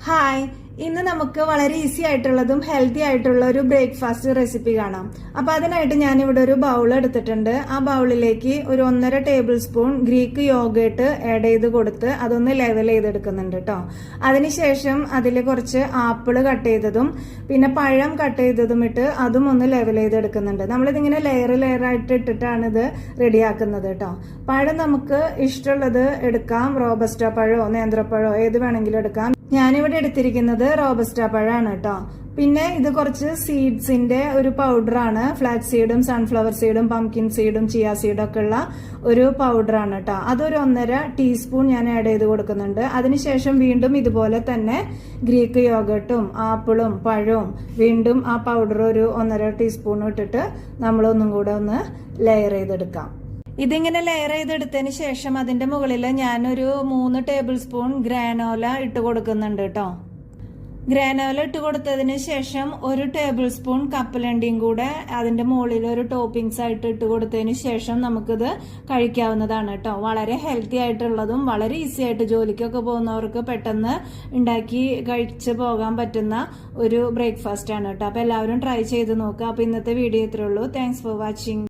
Hi, ഇന്ന് നമുക്ക് വളരെ ഈസി ആയിട്ടുള്ളതും ഹെൽത്തി ആയിട്ടുള്ള ഒരു ബ്രേക്ക്ഫാസ്റ്റ് റെസിപ്പി കാണാം. അപ്പൊ അതിനായിട്ട് ഞാൻ ഇവിടെ ഒരു ബൗൾ എടുത്തിട്ടുണ്ട്. ആ ബൗളിലേക്ക് ഒരു 1.5 ടേബിൾ സ്പൂൺ ഗ്രീക്ക് യോഗേട്ട് ആഡ് ചെയ്ത് കൊടുത്ത് അതൊന്ന് ലെവൽ ചെയ്തെടുക്കുന്നുണ്ട് കേട്ടോ. അതിനുശേഷം അതിൽ കുറച്ച് ആപ്പിള് കട്ട് ചെയ്തതും പിന്നെ പഴം കട്ട് ചെയ്തതും ഇട്ട് അതും ഒന്ന് ലെവൽ ചെയ്തെടുക്കുന്നുണ്ട്. നമ്മളിതിങ്ങനെ ലെയർ ആയിട്ട് ഇട്ടിട്ടാണ് ഇത് റെഡിയാക്കുന്നത് കേട്ടോ. പഴം നമുക്ക് ഇഷ്ടമുള്ളത് എടുക്കാം. റോബസ്റ്റ പഴമോ നേന്ത്രപ്പഴമോ ഏത് വേണമെങ്കിലും എടുക്കാം. ഞാനിവിടെ എടുത്തിരിക്കുന്നത് റോബസ്റ്റ പഴമാണ് കേട്ടോ. പിന്നെ ഇത് കുറച്ച് സീഡ്സിന്റെ ഒരു പൗഡറാണ്. ഫ്ലാക്സ് സീഡും സൺഫ്ലവർ സീഡും പംകിൻ സീഡും ചിയ സീഡും ഒക്കെ ഉള്ള ഒരു പൗഡറാണ് കേട്ടോ. അതൊരു 1.5 ടീസ്പൂൺ ഞാൻ ആഡ് ചെയ്ത് കൊടുക്കുന്നുണ്ട്. അതിനുശേഷം വീണ്ടും ഇതുപോലെ തന്നെ ഗ്രീക്ക് യോഗട്ടും ആപ്പിളും പഴവും വീണ്ടും ആ പൗഡർ ഒരു 1.5 ടീസ്പൂൺ ഇട്ടിട്ട് നമ്മളൊന്നും കൂടെ ഒന്ന് ലെയർ ചെയ്തെടുക്കാം. ഇതിങ്ങനെ ലെയർ ചെയ്തെടുത്തതിന് ശേഷം അതിന്റെ മുകളിൽ ഞാനൊരു 3 ടേബിൾ സ്പൂൺ ഗ്രാനോല ഇട്ട് കൊടുക്കുന്നുണ്ട് കേട്ടോ. ഗ്രാനോല ഇട്ട് കൊടുത്തതിന് ശേഷം 1 ടേബിൾ സ്പൂൺ കപ്പലണ്ടിയും കൂടെ അതിന്റെ മുകളിൽ ഒരു ടോപ്പിംഗ്സ് ആയിട്ട് ഇട്ട് കൊടുത്തതിന് ശേഷം നമുക്കിത് കഴിക്കാവുന്നതാണ് കേട്ടോ. വളരെ ഹെൽത്തി ആയിട്ടുള്ളതും വളരെ ഈസി ആയിട്ട് ജോലിക്കൊക്കെ പോകുന്നവർക്ക് പെട്ടെന്ന് ഉണ്ടാക്കി കഴിച്ച് പോകാൻ പറ്റുന്ന ഒരു ബ്രേക്ക്ഫാസ്റ്റ് ആണ് കേട്ടോ. അപ്പൊ എല്ലാവരും ട്രൈ ചെയ്ത് നോക്കുക. അപ്പൊ ഇന്നത്തെ വീഡിയോ ഇത്രേ ഉള്ളൂ. Thanks for watching.